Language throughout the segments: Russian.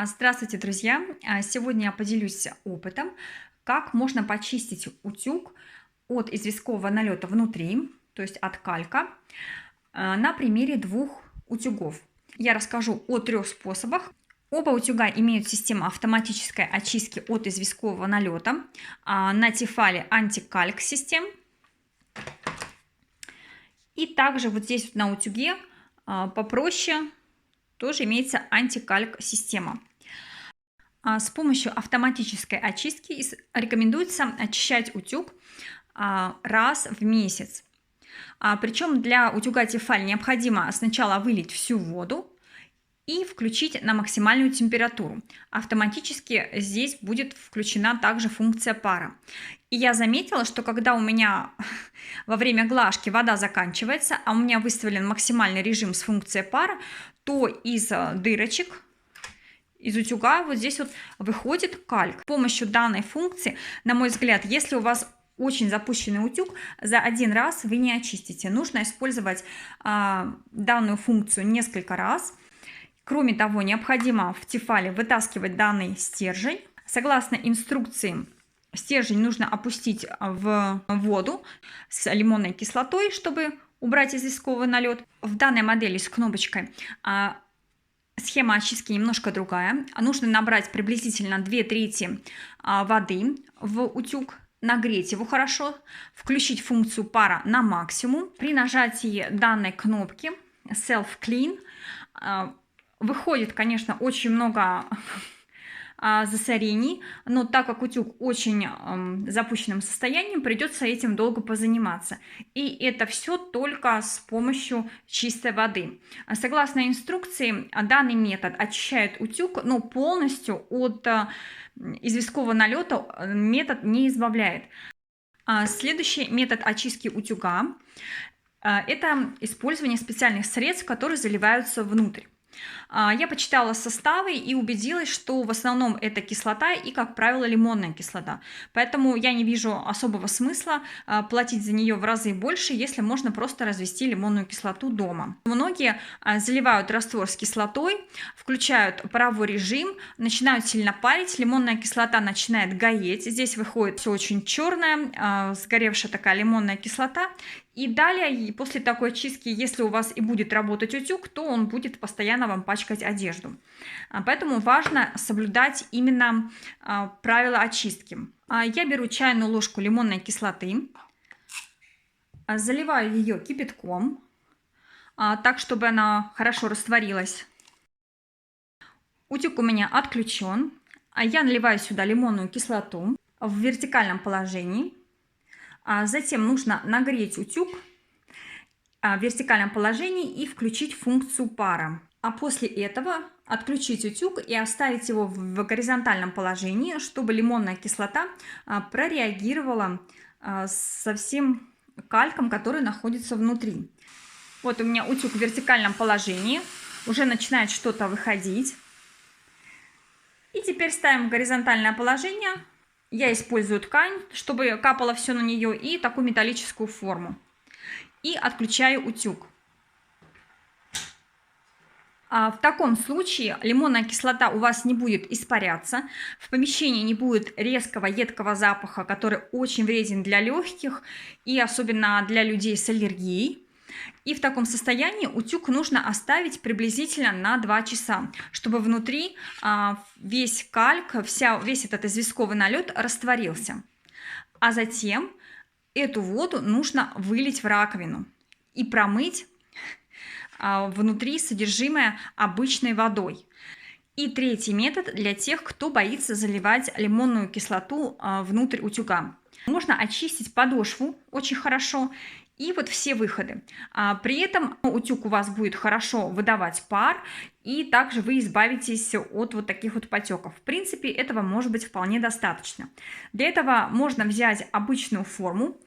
Здравствуйте, друзья! Сегодня я поделюсь опытом, как можно почистить утюг от известкового налета внутри, то есть от калька, на примере двух утюгов. Я расскажу о трех способах. Оба утюга имеют систему автоматической очистки от известкового налета на Тефале антикальк систем. И также вот здесь на утюге попроще тоже имеется антикальк система. С помощью автоматической очистки рекомендуется очищать утюг раз в месяц. Причем для утюга Тефаль необходимо сначала вылить всю воду и включить на максимальную температуру. Автоматически здесь будет включена также функция пара. И я заметила, что когда у меня во время глажки вода заканчивается, а у меня выставлен максимальный режим с функцией пара, то из дырочек из утюга вот здесь вот выходит кальк. С помощью данной функции, на мой взгляд, если у вас очень запущенный утюг, за один раз вы не очистите. Нужно использовать данную функцию несколько раз. Кроме того, необходимо в Тефале вытаскивать данный стержень. Согласно инструкции, стержень нужно опустить в воду с лимонной кислотой, чтобы убрать известковый налет. В данной модели с кнопочкой схема очистки немножко другая. Нужно набрать приблизительно 2/3 воды в утюг, нагреть его хорошо, включить функцию пара на максимум. При нажатии данной кнопки Self Clean выходит, конечно, очень много засорений, но так как утюг очень запущенном состоянии, придется этим долго позаниматься. И это все только с помощью чистой воды. Согласно инструкции, данный метод очищает утюг, но полностью от известкового налета метод не избавляет. Следующий метод очистки утюга – это использование специальных средств, которые заливаются внутрь. Я почитала составы и убедилась, что в основном это кислота и, как правило, лимонная кислота. Поэтому я не вижу особого смысла платить за нее в разы больше, если можно просто развести лимонную кислоту дома. Многие заливают раствор с кислотой, включают паровой режим, начинают сильно парить, лимонная кислота начинает гореть. Здесь выходит все очень черное, сгоревшая такая лимонная кислота. И далее, после такой очистки, если у вас и будет работать утюг, то он будет постоянно вам пачкать одежду. Поэтому важно соблюдать именно правила очистки. Я беру чайную ложку лимонной кислоты, заливаю ее кипятком, так, чтобы она хорошо растворилась. Утюг у меня отключен. Я наливаю сюда лимонную кислоту в вертикальном положении. Затем нужно нагреть утюг в вертикальном положении и включить функцию пара. А после этого отключить утюг и оставить его в горизонтальном положении, чтобы лимонная кислота прореагировала со всем кальком, который находится внутри. Вот у меня утюг в вертикальном положении, уже начинает что-то выходить. И теперь ставим в горизонтальное положение. Я использую ткань, чтобы капало все на нее, и такую металлическую форму. И отключаю утюг. В таком случае лимонная кислота у вас не будет испаряться, в помещении не будет резкого едкого запаха, который очень вреден для легких и особенно для людей с аллергией. И в таком состоянии утюг нужно оставить приблизительно на 2 часа, чтобы внутри весь кальк, весь этот известковый налет растворился. А затем эту воду нужно вылить в раковину и промыть внутри содержимое обычной водой. И третий метод для тех, кто боится заливать лимонную кислоту внутрь утюга. Можно очистить подошву очень хорошо и вот все выходы. При этом утюг у вас будет хорошо выдавать пар, и также вы избавитесь от вот таких вот потеков. В принципе, этого может быть вполне достаточно. Для этого можно взять обычную форму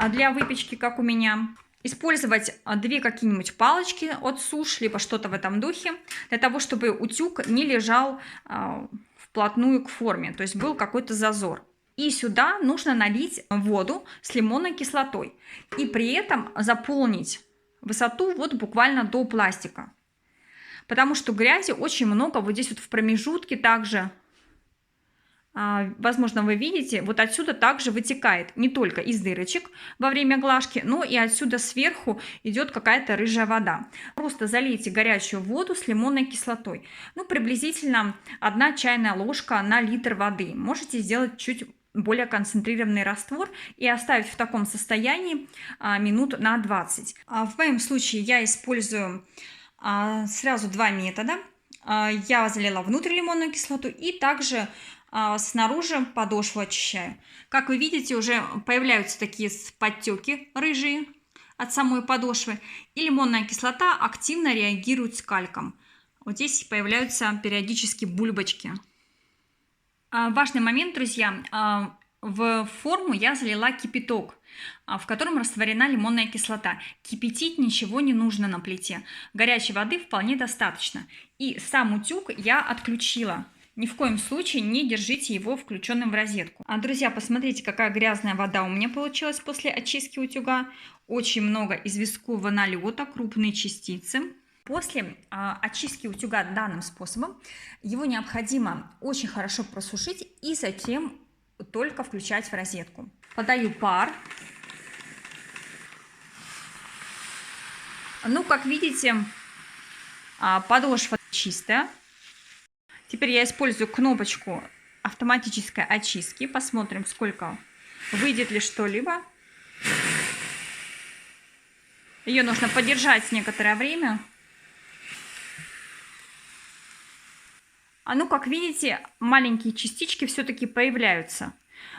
для выпечки, как у меня, использовать 2 какие-нибудь палочки от суш, либо что-то в этом духе, для того, чтобы утюг не лежал вплотную к форме, то есть был какой-то зазор. И сюда нужно налить воду с лимонной кислотой и при этом заполнить высоту вот буквально до пластика. потому что грязи очень много вот здесь вот в промежутке также. Возможно, вы видите, вот отсюда также вытекает не только из дырочек во время глажки, но и отсюда сверху идет какая-то рыжая вода. Просто залейте горячую воду с лимонной кислотой. Ну, приблизительно 1 чайная ложка на литр воды. Можете сделать чуть более концентрированный раствор и оставить в таком состоянии минут на 20. В моем случае я использую сразу 2 метода. Я залила внутрь лимонную кислоту и также снаружи подошву очищаю. Как вы видите, уже появляются такие подтеки рыжие от самой подошвы. И лимонная кислота активно реагирует с кальком. Вот здесь появляются периодически бульбочки. Важный момент, друзья. В форму я залила кипяток, в котором растворена лимонная кислота. Кипятить ничего не нужно на плите. Горячей воды вполне достаточно. И сам утюг я отключила. Ни в коем случае не держите его включенным в розетку. Друзья, посмотрите, какая грязная вода у меня получилась после очистки утюга. Очень много известкового налета, крупные частицы. После очистки утюга данным способом его необходимо очень хорошо просушить и затем только включать в розетку. Подаю пар. Ну, как видите, подошва чистая. Теперь я использую кнопочку автоматической очистки. Посмотрим, сколько выйдет ли что-либо. Ее нужно подержать некоторое время. Ну, как видите, маленькие частички все-таки появляются.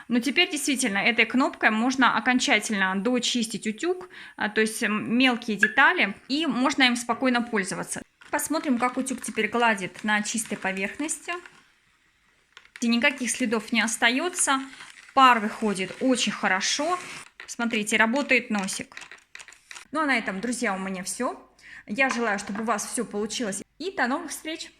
Но теперь действительно этой кнопкой можно окончательно дочистить утюг, то есть мелкие детали, и можно им спокойно пользоваться. Посмотрим, как утюг теперь гладит на чистой поверхности. Никаких следов не остается. Пар выходит очень хорошо. Смотрите, работает носик. Ну а на этом, друзья, у меня все. Я желаю, чтобы у вас все получилось. И до новых встреч!